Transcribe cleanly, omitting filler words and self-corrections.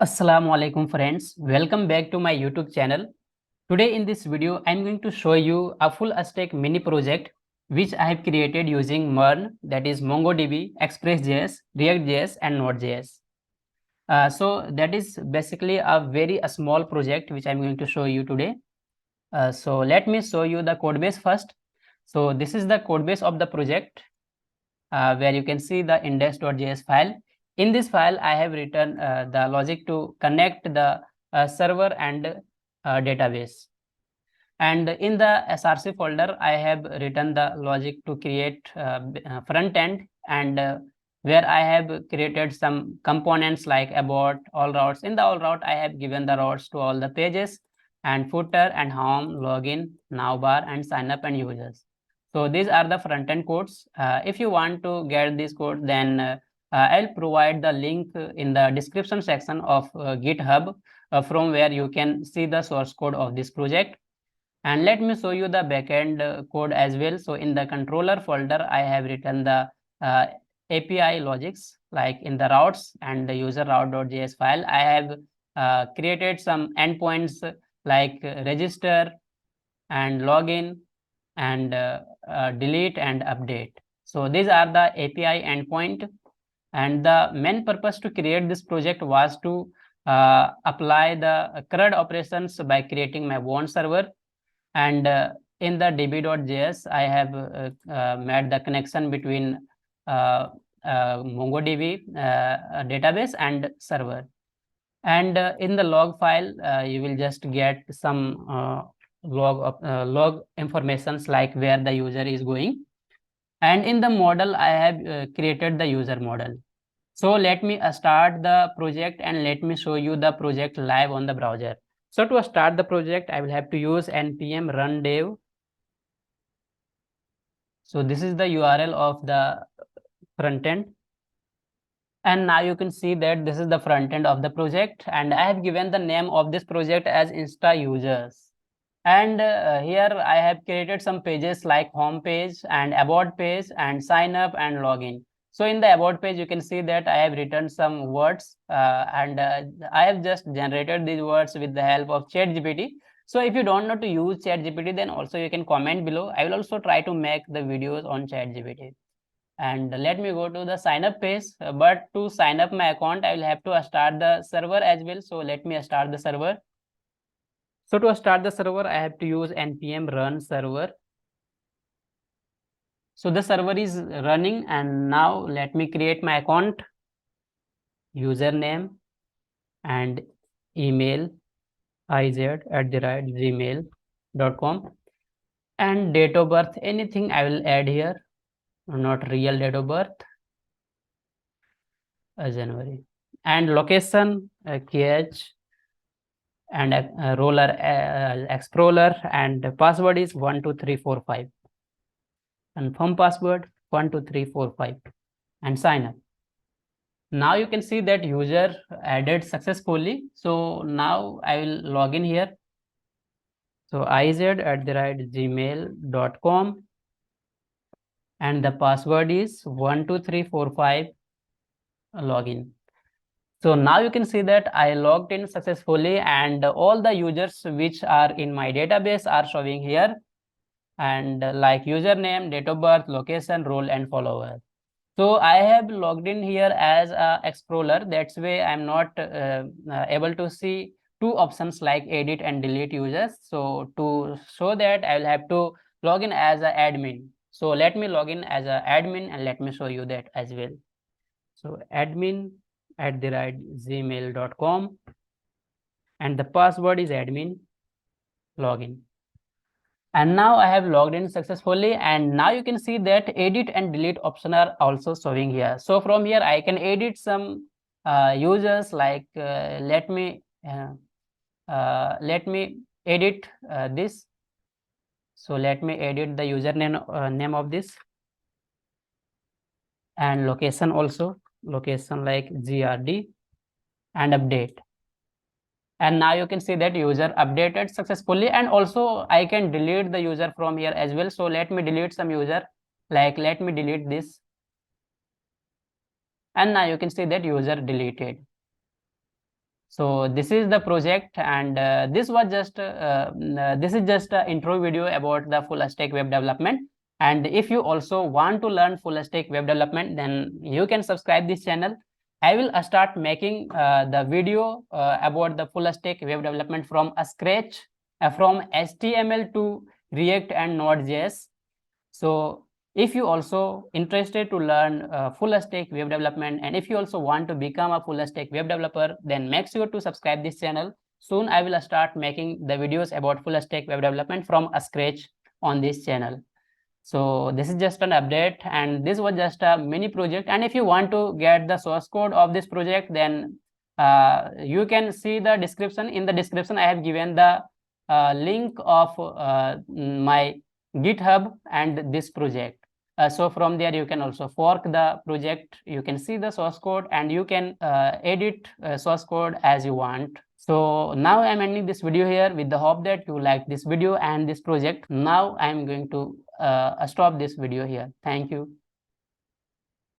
Assalamu alaikum friends, welcome back to my YouTube channel. Today in this video, I'm going to show you a full stack mini project which I have created using MERN, that is MongoDB, Express.js, React.js and Node.js. So that is basically a very small project which I'm going to show you today. So let me show you the code base first. So this is the code base of the project where you can see the index.js file. In this file, I have written the logic to connect the server and database. And in the src folder, I have written the logic to create front end and where I have created some components like about, all routes. In the all route, I have given the routes to all the pages and footer and home, login, navbar, and sign up and users. So these are the front end codes. If you want to get this code, then I'll provide the link in the description section of GitHub from where you can see the source code of this project. And let me show you the backend code as well. So in the controller folder, I have written the API logics, like in the routes and the user route.js file. I have created some endpoints like register and login and delete and update. So these are the API endpoint. And the main purpose to create this project was to apply the CRUD operations by creating my own server. And in the db.js, I have made the connection between MongoDB database and server. And in the log file, you will just get some log informations like where the user is going. And in the model, I have created the user model. So let me start the project and let me show you the project live on the browser. So to start the project, I will have to use npm run dev. So this is the URL of the front end. And now you can see that this is the front end of the project. And I have given the name of this project as Insta users. And here I have created some pages like home page and about page and sign up and login. So in the about page, you can see that I have written some words and I have just generated these words with the help of ChatGPT. So if you don't know to use ChatGPT, then also you can comment below. I will also try to make the videos on ChatGPT. And let me go to the sign up page. But to sign up my account, I will have to start the server as well. So let me start the server. So to start the server, I have to use npm run server. So the server is running, and now let me create my account, username and email iz@gmail.com, and date of birth, anything I will add here, not real date of birth, January, and location, KH, and roller explorer, and password is 12345. Confirm password 12345 and sign up. Now you can see that user added successfully. So now I will log in here. So iz@gmail.com and the password is 12345 login. So now you can see that I logged in successfully and all the users which are in my database are showing here, and like username, date of birth, location, role, and follower. So I have logged in here as a explorer. That's why I'm not able to see two options like edit and delete users. So to show that, I will have to log in as an admin. So let me log in as an admin and let me show you that as well. So admin@gmail.com and the password is admin login. And now I have logged in successfully, and now you can see that edit and delete option are also showing here. So from here I can edit some users, like let me edit this. So let me edit the username name of this, and location also, location like GRD, and update. And now you can see that user updated successfully, and also I can delete the user from here as well. So let me delete some user, like let me delete this, and now you can see that user deleted. So this is the project, and this is just an intro video about the full stack web development. And if you also want to learn full stack web development, then you can subscribe this channel. I will start making the video about the full stack web development from scratch, from HTML to React and Node.js. So if you also interested to learn full stack web development, and if you also want to become a full stack web developer, then make sure to subscribe this channel. Soon I will start making the videos about full stack web development from scratch on this channel. So this is just an update, and this was just a mini project. And if you want to get the source code of this project, then you can see the description. In the description I have given the link of my GitHub and this project. So from there you can also fork the project, you can see the source code, and you can edit source code as you want. So now I'm ending this video here with the hope that you like this video and this project. Now I'm going to stop this video here. Thank you.